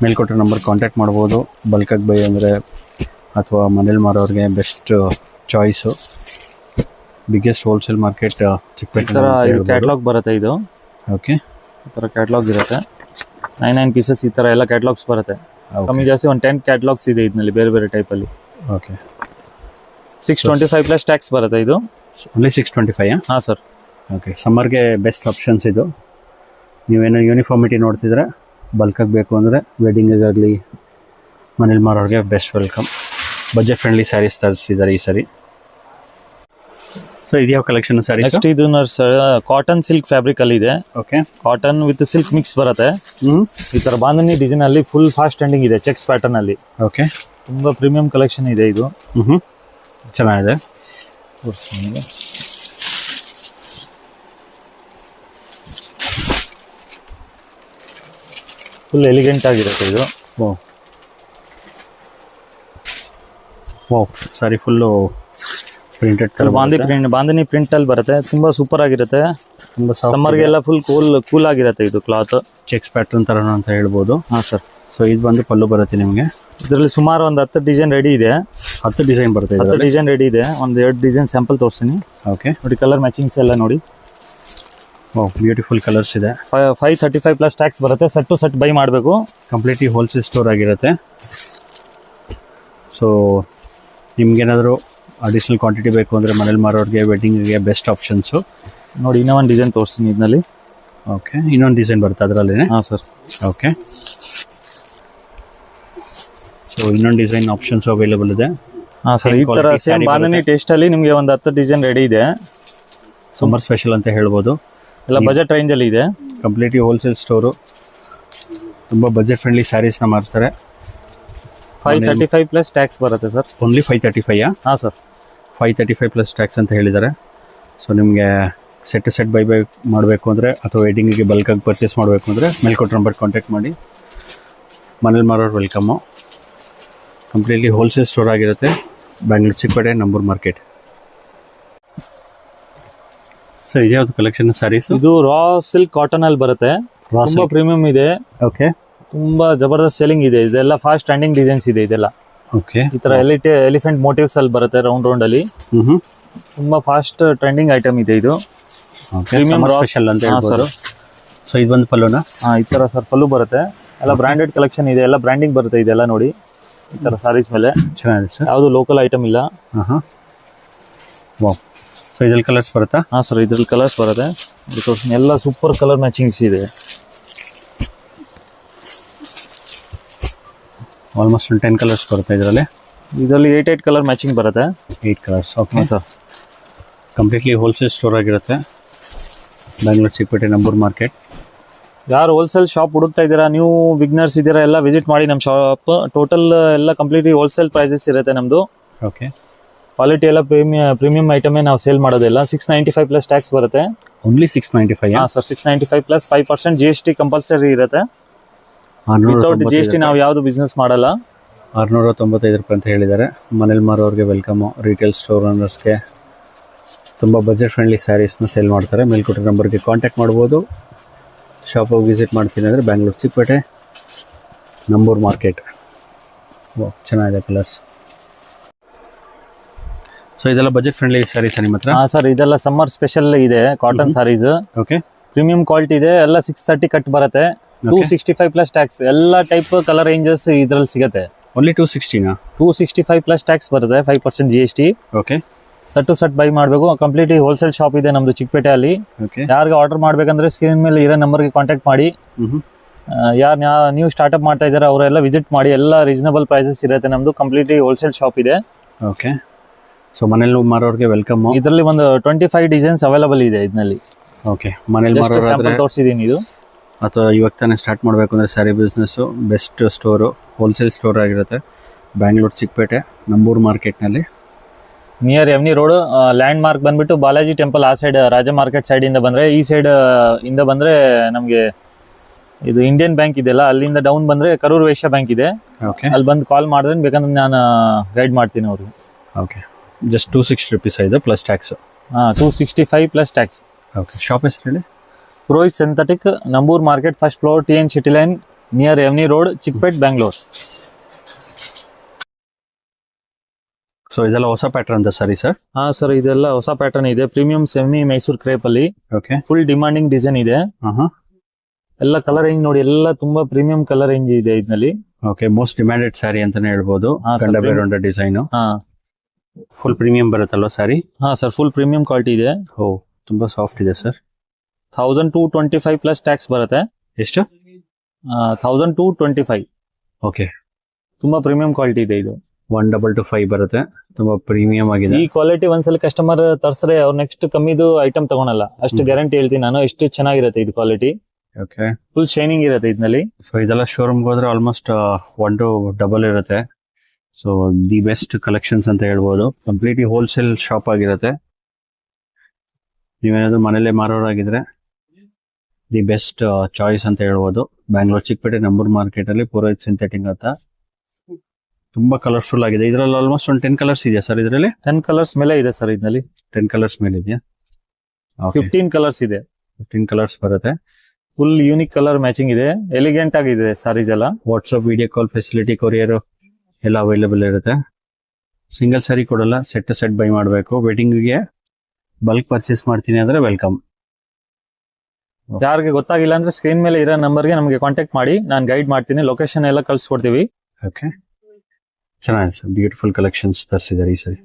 ಮೇಲ್ಕೊಟ್ಟ ನಂಬರ್ ಕಾಂಟ್ಯಾಕ್ಟ್ ಮಾಡ್ಬೋದು. ಬಲ್ಕಾಗಿ ಬೈ ಅಂದರೆ ಅಥವಾ ಮನೇಲಿ ಮಾರೋರಿಗೆ best choice. Biggest wholesale market ಈ ಚಿಕ್ಕಪೇಟೆ. ತರ ಕ್ಯಾಟಲಾಗ್ ಬರುತ್ತೆ ಇದು. ಓಕೆ ಈ ತರ ಕ್ಯಾಟಲಾಗ್ ಇರುತ್ತೆ. 99 ಪೀಸಸ್ ಈ ತರ ಎಲ್ಲ ಕ್ಯಾಟಲಾಗ್ಸ್ ಬರುತ್ತೆ. ಕಮ್ಮಿ ಜಾಸ್ತಿ ಒಂದು 10 ಕ್ಯಾಟಲಾಗ್ಸ್ ಇದೆ ಇದರಲ್ಲಿ, ಬೇರೆ ಬೇರೆ ಟೈಪ್ ಅಲ್ಲಿ. ಓಕೆ 625 ಪ್ಲಸ್ ಟ್ಯಾಕ್ಸ್ ಬರುತ್ತೆ ಇದು. ಓನ್ಲಿ 625. ಹಾ ಸರ್. ಓಕೆ ಸಮ್ಮರ್ಗೆ ಬೆಸ್ಟ್ ಆಪ್ಷನ್ಸ್ ಇದು. ನೀವೇನು ಯೂನಿಫಾರ್ಮಿಟಿ ನೋಡ್ತಿದ್ರೆ ಬಲ್ಕಾಗಿ ಬೇಕು ಅಂದರೆ ವೆಡ್ಡಿಂಗಿಗಾಗಲಿ ಮನೇಲಿ ಮಾರೋರಿಗೆ best welcome. Budget friendly saris ತರಿಸಿದ್ದಾರೆ ಈ ಸರಿ. ಸೊ ಇದ್ಯಾವ ಕಲೆಕ್ಷನ್ ಸ್ಯಾರೀಸ್? ನೆಕ್ಸ್ಟ್ ಇದು ಕಾಟನ್ ಸಿಲ್ಕ್ ಫ್ಯಾಬ್ರಿಕ್ ಅಲ್ಲಿ ಇದೆ. Okay cotton with silk mix ಬರುತ್ತೆ. ಈ ತರ ಬಾಂಧನಿ ಡಿಸೈನ್ ಅಲ್ಲಿ ಫುಲ್ ಫಾಸ್ಟ್ ಟ್ರೆಂಡಿಂಗ್ ಇದೆ, ಚೆಕ್ಸ್ ಪ್ಯಾಟರ್ನ್ ಅಲ್ಲಿ. ಓಕೆ ತುಂಬಾ ಪ್ರೀಮಿಯಂ ಕಲೆಕ್ಷನ್ ಇದೆ ಇದು. ಚೆನ್ನಾಗಿದೆ. ಫುಲ್ ಎಲಿಗೆಂಟ್ ಆಗಿರುತ್ತೆ ಇದು. Wow sari full printed bandhani print ಅಲ್ಲಿ ಬರುತ್ತೆ. ತುಂಬಾ ಸೂಪರ್ ಆಗಿರುತ್ತೆ. ತುಂಬ ಸಮ್ಮರ್ ಗೆಲ್ಲ ಫುಲ್ ಕೂಲ್ ಆಗಿರುತ್ತೆ ಇದು ಕ್ಲಾತ್. ಚೆಕ್ಸ್ ಪ್ಯಾಟರ್ನ್ ತರನು ಅಂತ ಹೇಳ್ಬೋದು. ಹಾ ಸರ್. ಸೊ ಇದು ಬಂದು ಪಲ್ಲು ಬರುತ್ತೆ ನಿಮಗೆ. ಇದರಲ್ಲಿ ಸುಮಾರು ಒಂದು 10 ಡಿಸೈನ್ ರೆಡಿ ಇದೆ. 10 ಡಿಸೈನ್ ಬರುತ್ತೆ. 10 ಡಿಸೈನ್ ರೆಡಿ ಇದೆ. ಒಂದು 2 ಡಿಸೈನ್ ಸ್ಯಾಂಪಲ್ ತೋರಿಸ್ತೀನಿ. ಓಕೆ ನೋಡಿ ಕಲರ್ ಮ್ಯಾಚಿಂಗ್ಸ್ ಎಲ್ಲ ನೋಡಿ. ಬ್ಯೂಟಿಫುಲ್ ಕಲರ್ಸ್ ಇದೆ. 535 ಪ್ಲಸ್ ಟ್ಯಾಕ್ಸ್ ಬರುತ್ತೆ. ಸೆಟ್ ಟು ಸೆಟ್ ಬೈ ಮಾಡಬೇಕು. ಕಂಪ್ಲೀಟ್ಲಿ ಹೋಲ್ಸೇಲ್ ಸ್ಟೋರ್ ಆಗಿರುತ್ತೆ. ಸೊ ನಿಮ್ಗೇನಾದರೂ ಅಡಿಷನಲ್ ಕ್ವಾಂಟಿಟಿ ಬೇಕು ಅಂದರೆ ಮನೇಲಿ ಮಾರೋರಿಗೆ ವೆಡ್ಡಿಂಗಿಗೆ ಬೆಸ್ಟ್ ಆಪ್ಷನ್ಸು. ನೋಡಿ ಇನ್ನೂ ಒಂದು ಡಿಸೈನ್ ತೋರಿಸ್ತೀನಿ ಇದರಲ್ಲಿ. ಓಕೆ ಇನ್ನೊಂದು ಡಿಸೈನ್ ಬರುತ್ತೆ ಅದರಲ್ಲಿ. ಹಾಂ ಸರ್. ಓಕೆ ಸೊ ಇನ್ನೊಂದು ಡಿಸೈನ್ ಆಪ್ಷನ್ಸ್ ಅವೈಲೇಬಲ್ ಇದೆ. ಹಾಂ ಸರ್, ಈ ಥರ ಸೇಮ್ ಬಾಂಧನಿ ಟೇಸ್ಟಲ್ಲಿ ನಿಮಗೆ ಒಂದು 10 ಡಿಸೈನ್ ರೆಡಿ ಇದೆ. ಸಮ್ಮರ್ ಸ್ಪೆಷಲ್ ಅಂತ ಹೇಳ್ಬೋದು. ಎಲ್ಲ ಬಜೆಟ್ ರೇಂಜಲ್ಲಿ ಇದೆ. Completely wholesale store. ತುಂಬ ಬಜೆಟ್ ಫ್ರೆಂಡ್ಲಿ ಸ್ಯಾರೀಸ್ನ ಮಾರ್ತಾರೆ. 535 ಪ್ಲಸ್ ಟ್ಯಾಕ್ಸ್ ಬರುತ್ತೆ ಸರ್. ಓನ್ಲಿ 535. ಹಾಂ ಸರ್, 535 ಪ್ಲಸ್ ಟ್ಯಾಕ್ಸ್ ಅಂತ ಹೇಳಿದ್ದಾರೆ. ಸೊ ನಿಮಗೆ ಸೆಟ್ ಬೈ ಮಾಡಬೇಕು ಅಂದರೆ ಅಥವಾ ವೆಡ್ಡಿಂಗಿಗೆ ಬಲ್ಕಾಗಿ ಪರ್ಚೇಸ್ ಮಾಡಬೇಕು ಅಂದರೆ ಮೇಲ್ಕೊಟ್ಟ ನಂಬರ್ ಕಾಂಟ್ಯಾಕ್ಟ್ ಮಾಡಿ. ಮನೇಲಿ ಮಾರೋರು ವೆಲ್ಕಮ್ಮು. ಕಂಪ್ಲೀಟ್ಲಿ ಹೋಲ್ಸೇಲ್ ಸ್ಟೋರ್ ಆಗಿರುತ್ತೆ. ಬ್ಯಾಂಗ್ಳೂರು ಚಿಕ್ಕಪೇಟೆ ನಂಬೂರು ಮಾರ್ಕೆಟ್. ಸೊ ಇದ್ಯಾವುದು ಕಲೆಕ್ಷನ್ ಸ್ಯಾರೀಸ್? ಇದು ರಾ ಸಿಲ್ಕ್ ಕಾಟನ್ ಅಲ್ಲಿ ಬರುತ್ತೆ. ತುಂಬಾ ಪ್ರೀಮಿಯಂ ಇದೆ. ಓಕೆ ತುಂಬಾ ಜಬರ್ದಸ್ತ್ ಸೇಲಿಂಗ್ ಇದೆ. ಇದೆಲ್ಲ ಫಾಸ್ಟ್ ಟ್ರೆಂಡಿಂಗ್ ಡಿಸೈನ್ಸ್ ಇದೆ ಇದೆಲ್ಲ. ಓಕೆ ಈ ತರ ಎಲಿಫೆಂಟ್ ಮೋಟಿವ್ಸ್ ಅಲ್ಲಿ ಬರುತ್ತೆ ರೌಂಡ್ ಅಲ್ಲಿ. ತುಂಬಾ ಫಾಸ್ಟ್ ಟ್ರೆಂಡಿಂಗ್ ಐಟಮ್ ಇದೆ ಇದು. ಪ್ರೀಮಿಯಂ ಸ್ಪೆಷಲ್ ಅಂತ ಹೇಳ್ಬೋದು. ಸೊ ಇದು ಬಂದು ಪಲ್ಲುನಾ? ಈ ತರ ಸರ್ ಪಲ್ಲು ಬರುತ್ತೆ. ಎಲ್ಲ ಬ್ರಾಂಡೆಡ್ ಕಲೆಕ್ಷನ್ ಇದೆ. ಎಲ್ಲ ಬ್ರ್ಯಾಂಡಿಂಗ್ ಬರುತ್ತೆ ಇದೆಲ್ಲ ನೋಡಿ. ಈ ತರ ಸಾರೀಸ್ ಮೇಲೆ ಚೆನ್ನಾಗಿದೆ ಸರ್. ಯಾವುದು ಲೋಕಲ್ ಐಟಮ್ ಇಲ್ಲ. ವಾವ್. ಸೊ ಇದ್ರಲ್ಲಿ ಕಲರ್ಸ್ ಬರುತ್ತಾ? ಹಾಂ ಸರ್, ಇದ್ರಲ್ಲಿ ಕಲರ್ಸ್ ಬರುತ್ತೆ. ಎಲ್ಲ ಸೂಪರ್ ಕಲರ್ ಮ್ಯಾಚಿಂಗ್ಸ್ ಇದೆ. ಆಲ್ಮೋಸ್ಟ್ 10 ಕಲರ್ಸ್ ಬರುತ್ತೆ ಇದರಲ್ಲಿ. 8 ಕಲರ್ ಮ್ಯಾಚಿಂಗ್ ಬರುತ್ತೆ. 8 colours. Okay sir. Completely wholesale store ಆಗಿರುತ್ತೆ. ಬ್ಯಾಂಗ್ಳೂರು ಚಿಕ್ಕಪೇಟೆ ನಂಬೂರು ಮಾರ್ಕೆಟ್. ಯಾರು ಹೋಲ್ಸೇಲ್ ಶಾಪ್ ಹುಡುಕ್ತಾ ಇದ್ದೀರಾ, ನೀವು ಬಿಗ್ನರ್ಸ್ ಇದ್ದೀರಾ, ಎಲ್ಲ ವಿಸಿಟ್ ಮಾಡಿ ನಮ್ಮ ಶಾಪ್. ಟೋಟಲ್ ಎಲ್ಲ ಕಂಪ್ಲೀಟ್ಲಿ ಹೋಲ್ಸೇಲ್ ಪ್ರೈಸಸ್ ಇರುತ್ತೆ ನಮ್ಮದು. ಓಕೆ ಕ್ವಾಲಿಟಿ ಎಲ್ಲ ಪ್ರೀಮಿಯಂ ಐಟಮೇ ನಾವು ಸೇಲ್ ಮಾಡೋದಿಲ್ಲ. 695 ಪ್ಲಸ್ ಟ್ಯಾಕ್ಸ್ ಬರುತ್ತೆ. ಓನ್ಲಿ 695? ಹಾಂ ಸರ್, 695 ಪ್ಲಸ್ 5% GST ಕಂಪಲ್ಸರಿ ಇರುತ್ತೆ. ವಿತೌಟ್ GST ನಾವು ಯಾವ್ದು ಬಿಸ್ನೆಸ್ ಮಾಡಲ್ಲ. 695 ರೂಪಾಯಿ ಅಂತ ಹೇಳಿದ್ದಾರೆ. ಮನೇಲಿ ಮಾರೋರಿಗೆ ವೆಲ್ಕಮು. ರಿಟೇಲ್ ಸ್ಟೋರ್ ಓನರ್ಸ್ಗೆ ತುಂಬ ಬಜೆಟ್ ಫ್ರೆಂಡ್ಲಿ ಸ್ಯಾರೀಸ್ನ ಸೇಲ್ ಮಾಡ್ತಾರೆ. ಮೇಲ್ಕೊಟ್ಟಿರೋ ನಂಬರ್ಗೆ ಕಾಂಟ್ಯಾಕ್ಟ್ ಮಾಡ್ಬೋದು. ಶಾಪಿಗೆ ವಿಸಿಟ್ ಮಾಡ್ತೀನಿ ಅಂದರೆ ಬ್ಯಾಂಗ್ಳೂರು ಚಿಕ್ಕಪೇಟೆ ನಂಬೂರು ಮಾರ್ಕೆಟ್. ಚೆನ್ನಾಗಿದೆ ಕಲರ್ಸ್. ಸೊ ಇದೆಲ್ಲ ಬಜೆಟ್ ಫ್ರೆಂಡ್ಲಿ ಸ್ಯಾರೀಸ್ ನಿಮ್ಮ ಹತ್ರ? ಹಾ ಸರ್, ಇದೆಲ್ಲ ಸಮ್ಮರ್ ಸ್ಪೆಷಲ್ ಇದೆ. Cotton saris okay, premium quality ಇದೆ. ಎಲ್ಲ 630 ಕಟ್ ಬರುತ್ತೆ. 265 ಪ್ಲಸ್ ಟ್ಯಾಕ್ಸ್. ಎಲ್ಲ ಟೈಪ್ ಕಲರ್ ರೇಂಜಸ್ ಇದ್ರಲ್ಲಿ ಸಿಗುತ್ತೆ. ಓನ್ಲಿ 260ನಾ? 265 ಪ್ಲಸ್ ಟ್ಯಾಕ್ಸ್ ಬರುತ್ತೆ. 5% GST. Okay, set to set buy ಮಾಡಬೇಕು. ಕಂಪ್ಲೀಟ್ಲಿ ಹೋಲ್ಸೇಲ್ ಶಾಪ್ ಇದೆ ನಮ್ದು ಚಿಕ್ಕಪೇಟೆಯಲ್ಲಿ. ಓಕೆ. ಯಾರಿಗೆ ಆರ್ಡರ್ ಮಾಡ್ಬೇಕಂದ್ರೆ ಸ್ಕ್ರೀನ್ ಮೇಲೆ ಇರೋ ನಂಬರ್ಗೆ ಕಾಂಟ್ಯಾಕ್ಟ್ ಮಾಡಿ. ಯಾರು ನೀವು ಸ್ಟಾರ್ಟ್ಅಪ್ ಮಾಡ್ತಾ ಇದ್ದಾರೆ ಅವರೆಲ್ಲ ವಿಸಿಟ್ ಮಾಡಿ. ಎಲ್ಲ ರೀಸನಬಲ್ ಪ್ರೈಸಸ್ ಇರುತ್ತೆ. ನಮ್ದು ಕಂಪ್ಲೀಟ್ಲಿ ಹೋಲ್ಸೇಲ್ ಶಾಪ್ ಇದೆ. ಓಕೆ. ಸೊ ಮನೇಲಿ ಮಾರೋರಿಗೆ ವೆಲ್ಕಮ್. ಇದರಲ್ಲಿ ಒಂದು 25 ಡಿಸೈನ್ಸ್ ಅವೈಲಬಲ್ ಇದೆ ಇದರಲ್ಲಿ. ಓಕೆ, ಮನೇಲಿ ಮಾರೋರಾದ್ರೆ ತೋರಿಸಿದೀನಿ ಇದು. ಅಥವಾ ಇವಾಗ ತಾನೇ ಸ್ಟಾರ್ಟ್ ಮಾಡಬೇಕು ಅಂದರೆ sari business best store, wholesale store ಆಗಿರುತ್ತೆ. ಬ್ಯಾಂಗ್ಳೂರು ಚಿಕ್ಕಪೇಟೆ ನಂಬೂರು ಮಾರ್ಕೆಟ್ನಲ್ಲಿ ನಿಯರ್ ಎಮ್ನಿ ರೋಡ್. ಲ್ಯಾಂಡ್ ಮಾರ್ಕ್ ಬಂದ್ಬಿಟ್ಟು ಬಾಲಾಜಿ ಟೆಂಪಲ್ ಆ ಸೈಡ್, ರಾಜ ಮಾರ್ಕೆಟ್ ಸೈಡ್ ಇಂದ ಬಂದ್ರೆ, ಈ ಸೈಡ್ ಇಂದ ಬಂದ್ರೆ ನಮಗೆ ಇದು ಇಂಡಿಯನ್ ಬ್ಯಾಂಕ್ ಇದೆಯಲ್ಲ, ಅಲ್ಲಿಂದ ಡೌನ್ ಬಂದ್ರೆ ಕರೂರ್ ವೈಶ್ಯ ಬ್ಯಾಂಕ್ ಇದೆ. ಓಕೆ, ಅಲ್ಲಿ ಬಂದು ಕಾಲ್ ಮಾಡಿದ್ರೆ ಬೇಕಂದ್ರೆ ನಾನು ಗೈಡ್ ಮಾಡ್ತೀನಿ ಅವ್ರಿಗೆ. ಓಕೆ. ಜಸ್ಟ್ 260 ರೂಪೀಸ್ ಇದೆ plus tax. 265 plus tax. Okay. Shop ಹೆಸರು ಹೇಳಿ? ಪ್ರೋಯಿಸ್ synthetic, Nambur market, first floor, TN city lane, near ಎಮ್ನಿ ರೋಡ್, ಚಿಕ್ಕಪೇಟ್, ಬ್ಯಾಂಗ್ಳೂರ್. ಸೊ ಇದೆಲ್ಲ ಹೊಸ ಪ್ಯಾಟರ್ನ್ ಅಂತ ಸರಿ ಸರ್? ಹಾ ಸರ್, ಇದೆಲ್ಲ ಹೊಸ ಪ್ಯಾಟರ್ನ್ ಇದೆ. ಪ್ರೀಮಿಯಂ ಸೆಮಿ ಮೈಸೂರ್ ಕ್ರೇಪ್ ಅಲ್ಲಿ ಓಕೆ, ಫುಲ್ ಡಿಮಾಂಡಿಂಗ್ ಡಿಸೈನ್ ಇದೆ. ಎಲ್ಲ ಕಲರ್ ರೇಂಜ್ ನೋಡಿ, ಎಲ್ಲ ತುಂಬಾ ಪ್ರೀಮಿಯಂ ಕಲರ್ ರೇಂಜ್ ಇದೆ ಇದರಲ್ಲಿ. ಓಕೆ, ಮೋಸ್ಟ್ ಡಿಮ್ಯಾಂಡೆಡ್ ಸ್ಯಾರಿ ಅಂತಾನೆ ಹೇಳ್ಬೋದು. ಕಂಡಬೇಡ ಡಿಸೈನ್. ಹಾ, ಫುಲ್ ಪ್ರೀಮಿಯಂ ಬರುತ್ತಲ್ವ ಸ್ಯಾರಿ? ಹಾ ಸರ್, ಫುಲ್ ಪ್ರೀಮಿಯಂ ಕ್ವಾಲಿಟಿ ಇದೆ. ಓ, ತುಂಬಾ ಸಾಫ್ಟ್ ಇದೆ ಸರ್. 1225 ಪ್ಲಸ್ ಟ್ಯಾಕ್ಸ್ ಬರುತ್ತೆ. ಎಷ್ಟು? 1225. ಓಕೆ, ತುಂಬಾ ಪ್ರೀಮಿಯಂ ಕ್ವಾಲಿಟಿ ಇದೆ ಇದು. 1225 ಬರುತ್ತೆ. ತುಂಬಾ ಪ್ರೀಮಿಯಂ ಆಗಿದೆ. ಈ ಕ್ವಾಲಿಟಿ ಒಂದ್ಸಲ ಕಸ್ಟಮರ್ ತರ್ಸ್ರೆ ಅವ್ರು ನೆಕ್ಸ್ಟ್ ಕಮ್ಮಿದು ಐಟಮ್ ತಗೊಳಲ್ಲ. ಅಷ್ಟು ಗ್ಯಾರಂಟಿ ಹೇಳ್ತೀನಿ ನಾನು. ಎಷ್ಟು ಚೆನ್ನಾಗಿರುತ್ತೆ ಇದು ಕ್ವಾಲಿಟಿ. ಓಕೆ, ಫುಲ್ ಶೈನಿಂಗ್ ಇರುತ್ತೆ ಇದರಲ್ಲಿ. ಸೊ ಇದೆಲ್ಲ ಶೋರೂಮ್ಗೆ ಹೋದ್ರೆ ಆಲ್ಮೋಸ್ಟ್ 1 to 2 ಇರುತ್ತೆ. ಸೊ ದಿ ಬೆಸ್ಟ್ ಕಲೆಕ್ಷನ್ಸ್ ಅಂತ ಹೇಳ್ಬೋದು. ಕಂಪ್ಲೀಟ್ಲಿ ಹೋಲ್ಸೇಲ್ ಶಾಪ್ ಆಗಿರುತ್ತೆ. ನೀವೇನಾದ್ರೂ ಮನೇಲೆ ಮಾರೋರಾಗಿದ್ರೆ ದಿ ಬೆಸ್ಟ್ ಚಾಯ್ಸ್ ಅಂತ ಹೇಳ್ಬೋದು. ಬ್ಯಾಂಗ್ಳೂರ್ ಚಿಕ್ಕಪೇಟೆ ನಂಬೂರ್ ಮಾರ್ಕೆಟ್ ಅಲ್ಲಿ ಪುರೋಹಿತ್ ಸಿಂಥೆಟಿಕ್ ಅಂತ ತುಂಬಾ ಕಲರ್ಫುಲ್ ಆಗಿದೆ. ಇದರಲ್ಲಿ ಆಲ್ಮೋಸ್ಟ್ ಒಂದು 10 ಕಲರ್ಸ್ ಇದೆಯಾ ಸರ್? ಇದರಲ್ಲಿ 10 ಕಲರ್ಸ್ ಮೇಲೆ ಇದೆ ಸರ್. ಇದರಲ್ಲಿ 10 ಕಲರ್ಸ್ ಮೇಲೆ ಇದೆಯಾ? 15 ಕಲರ್ಸ್ ಇದೆ. 15 ಕಲರ್ಸ್ ಬರುತ್ತೆ. ಫುಲ್ ಯೂನಿಕ್ ಕಲರ್ ಮ್ಯಾಚಿಂಗ್ ಇದೆ. ಎಲಿಗೆಂಟ್ ಆಗಿದೆ ಸಾರೀಸ್ ಎಲ್ಲ. WhatsApp, video call facility, courier ಎಲ್ಲ ಅವೈಲೇಬಲ್ ಇರುತ್ತೆ. ಸಿಂಗಲ್ ಸ್ಯಾರಿ ಕೊಡಲ್ಲ, ಸೆಟ್ ಟು ಸೆಟ್ ಬೈ ಮಾಡಬೇಕು. ವೆಡ್ಡಿಂಗ್ಗೆ ಬಲ್ಕ್ ಪರ್ಚೇಸ್ ಮಾಡ್ತೀನಿ ಅಂದ್ರೆ ವೆಲ್ಕಮ್. ಯಾರಿಗೆ ಗೊತ್ತಾಗಿಲ್ಲ ಅಂದ್ರೆ ಸ್ಕ್ರೀನ್ ಮೇಲೆ ಇರೋ ನಂಬರ್ಗೆ ನಮಗೆ ಕಾಂಟ್ಯಾಕ್ಟ್ ಮಾಡಿ, ನಾನು ಗೈಡ್ ಮಾಡ್ತೀನಿ. ಲೊಕೇಶನ್ ಎಲ್ಲ ಕಳ್ಸಿಕೊಡ್ತೀವಿ. ಓಕೆ, ಚೆನ್ನಾಗಿದೆ ಸರ್. ಬ್ಯೂಟಿಫುಲ್ ಕಲೆಕ್ಷನ್ಸ್ ತರಿಸಿದ್ದಾರೆ ಈ ಸರಿ.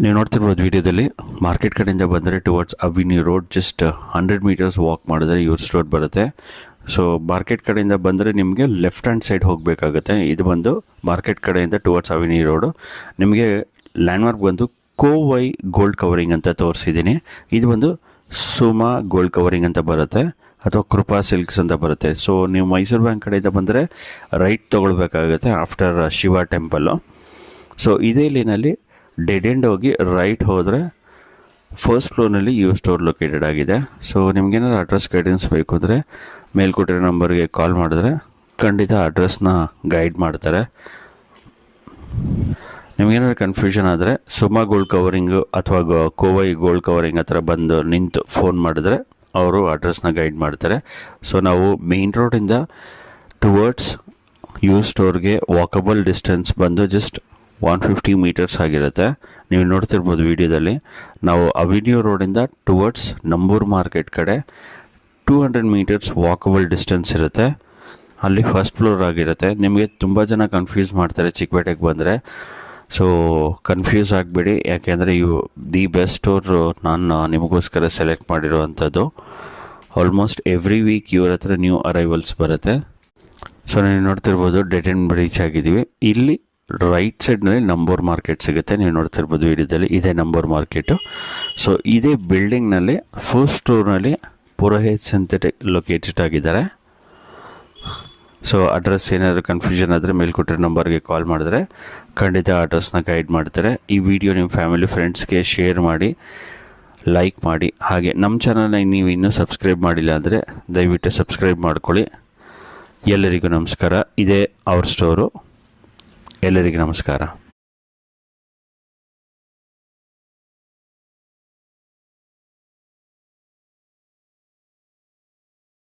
ನೀವು ನೋಡ್ತಿರ್ಬೋದು ವಿಡಿಯೋದಲ್ಲಿ, ಮಾರ್ಕೆಟ್ ಕಡೆಯಿಂದ ಬಂದರೆ towards avenue road just 100 metres walk ಮಾಡಿದ್ರೆ ಇವ್ರ ಸ್ಟೋರ್ ಬರುತ್ತೆ. ಸೊ ಮಾರ್ಕೆಟ್ ಕಡೆಯಿಂದ ಬಂದರೆ ನಿಮಗೆ ಲೆಫ್ಟ್ ಹ್ಯಾಂಡ್ ಸೈಡ್ ಹೋಗಬೇಕಾಗುತ್ತೆ. ಇದು ಬಂದು ಮಾರ್ಕೆಟ್ ಕಡೆಯಿಂದ ಟುವರ್ಡ್ಸ್ ಅವಿನ್ಯೂ ರೋಡು. ನಿಮಗೆ ಲ್ಯಾಂಡ್ಮಾರ್ಕ್ ಬಂದು ಕೋವೈ ಗೋಲ್ಡ್ ಕವರಿಂಗ್ ಅಂತ ತೋರಿಸಿದ್ದೀನಿ. ಇದು ಬಂದು ಸುಮಾ ಗೋಲ್ಡ್ ಕವರಿಂಗ್ ಅಂತ ಬರುತ್ತೆ, ಅಥವಾ ಕೃಪಾ ಸಿಲ್ಕ್ಸ್ ಅಂತ ಬರುತ್ತೆ. ಸೊ ನೀವು ಮೈಸೂರು ಬ್ಯಾಂಕ್ ಕಡೆಯಿಂದ ಬಂದರೆ ರೈಟ್ ತೊಗೊಳ್ಬೇಕಾಗುತ್ತೆ ಆಫ್ಟರ್ ಶಿವ ಟೆಂಪಲ್ಲು. ಸೊ ಇದೇ ಲೈನಲ್ಲಿ ಡೆಡ್ ಎಂಡ್ ಹೋಗಿ ರೈಟ್ ಹೋದರೆ ಫಸ್ಟ್ ಫ್ಲೋರ್ನಲ್ಲಿ ಯು ಸ್ಟೋರ್ ಲೊಕೇಟೆಡ್ ಆಗಿದೆ. ಸೊ ನಿಮ್ಗೇನಾದ್ರು ಅಡ್ರೆಸ್ ಗೈಡೆನ್ಸ್ ಬೇಕು ಅಂದರೆ ಮೇಲ್ಕೊಟ್ಟಿರೋ ನಂಬರ್ಗೆ ಕಾಲ್ ಮಾಡಿದ್ರೆ ಖಂಡಿತ ಅಡ್ರೆಸ್ನ ಗೈಡ್ ಮಾಡ್ತಾರೆ. ನಿಮಗೇನಾದ್ರು ಕನ್ಫ್ಯೂಷನ್ ಆದರೆ ಸುಮಾ ಗೋಲ್ಡ್ ಕವರಿಂಗು ಅಥವಾ ಕೋವೈ ಗೋಲ್ಡ್ ಕವರಿಂಗ್ ಹತ್ರ ಬಂದು ನಿಂತು ಫೋನ್ ಮಾಡಿದ್ರೆ ಅವರು ಅಡ್ರೆಸ್ನ ಗೈಡ್ ಮಾಡ್ತಾರೆ. ಸೊ ನಾವು ಮೇನ್ ರೋಡಿಂದ ಟುವರ್ಡ್ಸ್ ಯು ಸ್ಟೋರ್ಗೆ ವಾಕಬಲ್ ಡಿಸ್ಟೆನ್ಸ್ ಬಂದು ಜಸ್ಟ್ 150 ಮೀಟರ್ಸ್ ಆಗಿರುತ್ತೆ. ನೀವು ನೋಡ್ತಿರ್ಬೋದು ವಿಡಿಯೋದಲ್ಲಿ. ನಾವು ಅವಿನ್ಯೂ ರೋಡಿಂದ ಟುವರ್ಡ್ಸ್ ನಂಬೂರ್ ಮಾರ್ಕೆಟ್ ಕಡೆ 200 ಮೀಟರ್ಸ್ ವಾಕಬಲ್ ಡಿಸ್ಟೆನ್ಸ್ ಇರುತ್ತೆ. ಅಲ್ಲಿ ಫಸ್ಟ್ ಫ್ಲೋರ್ ಆಗಿರುತ್ತೆ. ನಿಮಗೆ ತುಂಬ ಜನ ಕನ್ಫ್ಯೂಸ್ ಮಾಡ್ತಾರೆ ಚಿಕ್ಕಪೇಟೆಗೆ ಬಂದರೆ. ಸೊ ಕನ್ಫ್ಯೂಸ್ ಆಗಬೇಡಿ, ಯಾಕೆಂದರೆ ಇವು ದಿ ಬೆಸ್ಟ್ ಸ್ಟೋರ್ ನಾನು ನಿಮಗೋಸ್ಕರ ಸೆಲೆಕ್ಟ್ ಮಾಡಿರೋವಂಥದ್ದು. ಆಲ್ಮೋಸ್ಟ್ ಎವ್ರಿ ವೀಕ್ ಇವ್ರ ಹತ್ರ ನ್ಯೂ ಅರೈವಲ್ಸ್ ಬರುತ್ತೆ. ಸೊ ನೀವು ನೋಡ್ತಿರ್ಬೋದು ಡೆಡ್ ಎಂಡ್ ರೀಚ್ ಆಗಿದ್ದೀವಿ. ಇಲ್ಲಿ ರೈಟ್ ಸೈಡ್ನಲ್ಲಿ ನಂಬೂರ್ ಮಾರ್ಕೆಟ್ ಸಿಗುತ್ತೆ. ನೀವು ನೋಡ್ತಿರ್ಬೋದು ವಿಡಿಯೋದಲ್ಲಿ, ಇದೇ ನಂಬೂರ್ ಮಾರ್ಕೆಟು. ಸೊ ಇದೇ ಬಿಲ್ಡಿಂಗ್ನಲ್ಲಿ ಫಸ್ಟ್ ಫ್ಲೋರ್ನಲ್ಲಿ ಪುರೋಹಿತ್ ಸಿಂಥೆಟಿಕ್ ಲೊಕೇಟೆಡ್ ಆಗಿದ್ದಾರೆ. ಸೊ ಅಡ್ರೆಸ್ ಏನಾದರೂ ಕನ್ಫ್ಯೂಷನ್ ಆದರೆ ಮೇಲ್ಕೊಟ್ಟಿರೋ ನಂಬರ್ಗೆ ಕಾಲ್ ಮಾಡಿದ್ರೆ ಖಂಡಿತ ಅಡ್ರೆಸ್ನ ಗೈಡ್ ಮಾಡ್ತಾರೆ. ಈ ವಿಡಿಯೋ ನಿಮ್ಮ ಫ್ಯಾಮಿಲಿ ಫ್ರೆಂಡ್ಸ್ಗೆ ಶೇರ್ ಮಾಡಿ, ಲೈಕ್ ಮಾಡಿ. ಹಾಗೆ ನಮ್ಮ ಚಾನಲ್ನ ನೀವು ಇನ್ನೂ ಸಬ್ಸ್ಕ್ರೈಬ್ ಮಾಡಿಲ್ಲ ಅಂದರೆ ದಯವಿಟ್ಟು ಸಬ್ಸ್ಕ್ರೈಬ್ ಮಾಡ್ಕೊಳ್ಳಿ. ಎಲ್ಲರಿಗೂ ನಮಸ್ಕಾರ. ಇದೇ ಅವ್ರ ಸ್ಟೋರು. ಎಲ್ಲರಿಗೂ ನಮಸ್ಕಾರ.